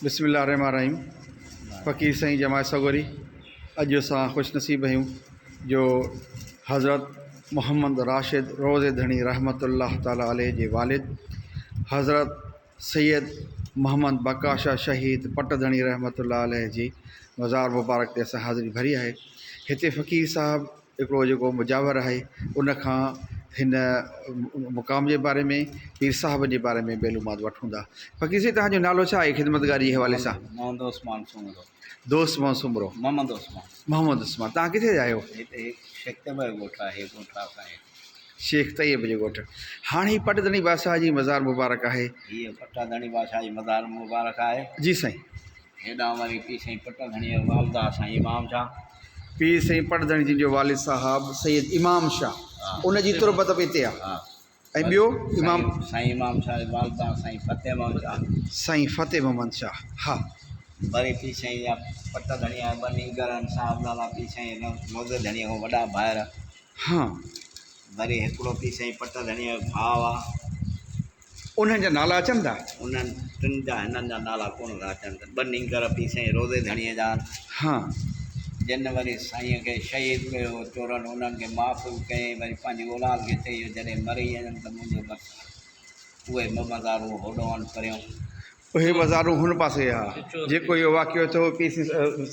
बिस्मिल्लाहिर्रहमानिर्रहीम। फ़कीर साईं जमात सगोरी अॼु असां ख़ुशनसीब आहियूं जो हज़रत मोहम्मद राशिद रोज़े धणी रहमतुल्लाह ताला अलैह जे वालिद हज़रत सैयद मोहम्मद बकाशा शहीद पटधणी रहमतुल्लाह अलैह जी मज़ार मुबारक ते असां हाज़िरी भरी आहे। हिते फ़कीर साहब हिकिड़ो जेको मुजावर आहे उन खां हिन मुक़ाम जे बारे में पीर साहब जे बारे में बेलूमात वठूं था। फ़कीर साईं तव्हांजो नालो छा आहे ख़िदमतगारी जे हवाले सां? मोहम्मद उस्मान सुमरो। दोस्त मोहम्मद सुमरो। मोहम्मद उस्मान। मोहम्मद उस्मान। तव्हां किथे जा आहियो? हिते शेख तैयब ॻोठ आहे, ॻोठ आहे शेख तैयब जो ॻोठ। हाणे हीअ पटधणी बादशाह जी मज़ार मुबारक आहे। हीअ पटधणी बादशाह जी मज़ार मुबारक आहे। जी साईं। हेॾां वरी पीर साईं पटधणी जो वालदा साईं इमाम शाह। पीर साईं पटधणी जी जो वालिद साहब सैयद इमाम शाह उन जी तुरबत बि हिते आहे। ऐं ॿियो इमाम साईं इमाम शाह वालदा साईं फ़तेह मोहम्मद शाह। साईं फ़तेह मोहम्मद शाह। हा। वरी पीर साईं जा पटधणी जा ॿनी घर आहिनि साहब नाला पीर साईं रोज़े धणीअ खां वॾा ॿाहिर। हा। वरी हिकिड़ो पीर साईं पटधणीअ जो भाउ आहे। उन्हनि जा नाला अचनि था? उन्हनि टिनि जा हिननि जा नाला कोन था अचनि। ॿनी घर पीर साईं रोज़े धणीअ जा। हा। जिन वरी साईं खे शहीद कयो चोरनि उन्हनि खे माफ़ कयईं। वरी पंहिंजी औलाद खे चई जॾहिं मरी वञनि त मुंहिंजे बसि उहे मज़ारूं होॾो वञनि परियूं। उहे मज़ारूं हुन पासे आहे जेको इहो वाक़ियो थियो पीर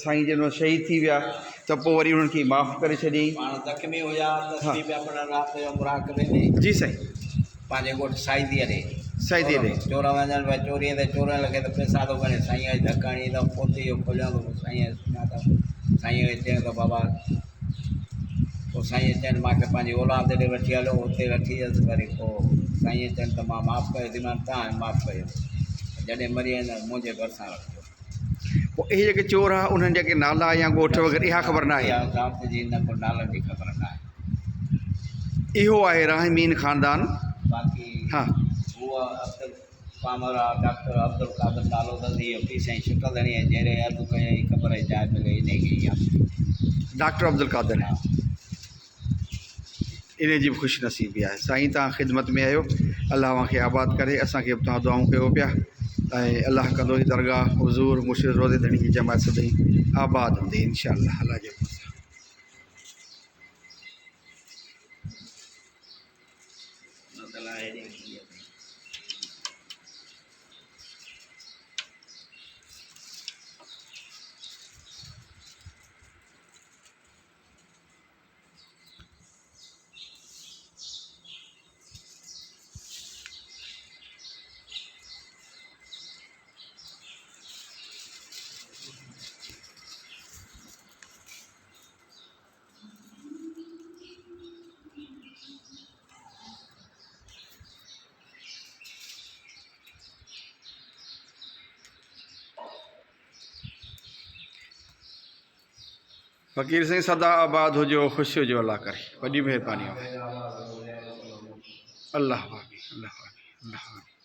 साईं जन शहीद थी विया त पोइ वरी उन्हनि खे माफ़ करे छॾियईं। पाण ज़ख़्मी हुया तस्वीर पिया पढ़नि राति जो मुराक़बे में। जी साईं। पंहिंजे ॻोठु साइदीअ ॾे साइदीअ ॾे चोर वञनि भई चोरीअ ते चोरनि लॻे त पैसा थो खणे साईं खे धकाणी त पोते इहो खोलियां थो साईं सुञातमि। साईं खे चयईं त बाबा पोइ साईं चवनि मूंखे पंहिंजी औलाद ॾे वठी हलो हुते वठी वियसि। वरी पोइ साईं चवनि त मां माफ़ु कयो थी मां तव्हां माफ़ु कयो जॾहिं मरी वेंदा मुंहिंजे भरिसां रखियो। पोइ इहे जेके चोर आहे उन्हनि जेके नाला या ॻोठ वग़ैरह इहा ख़बर न आहे? ज़ात जी न को नालनि जी ख़बर न आहे। इहो आहे राहिमीन ख़ानदान। बाक़ी हा। उहा अब्दुल कामर आहे डॉक्टर अब्दुल कादर नालो अथसि। इहो पीर साईं शुक्लधणी जहिड़े अर्ज़ु कयईं ख़बर जाइ मिले इन खे ई आहे डॉक्टर अब्दुल कादर। इन जी बि ख़ुशि नसीबी आहे। साईं तव्हां ख़िदमत में आहियो, अलाह तव्हांखे आबाद करे। असांखे बि तव्हां दुआऊं कयो पिया ऐं अलाह कंदो ही दरगाह हुज़ूर मुर्शिद रोज़े धणी जी जमात सदाईं आबाद हूंदी इंशाअल्लाह। अलाह जे फ़कीर साईं सदा आबाद हुजो, ख़ुशि हुजो। अल्लाह करे वॾी महिरबानी। अल्लाह अल्लाह अल्लाह।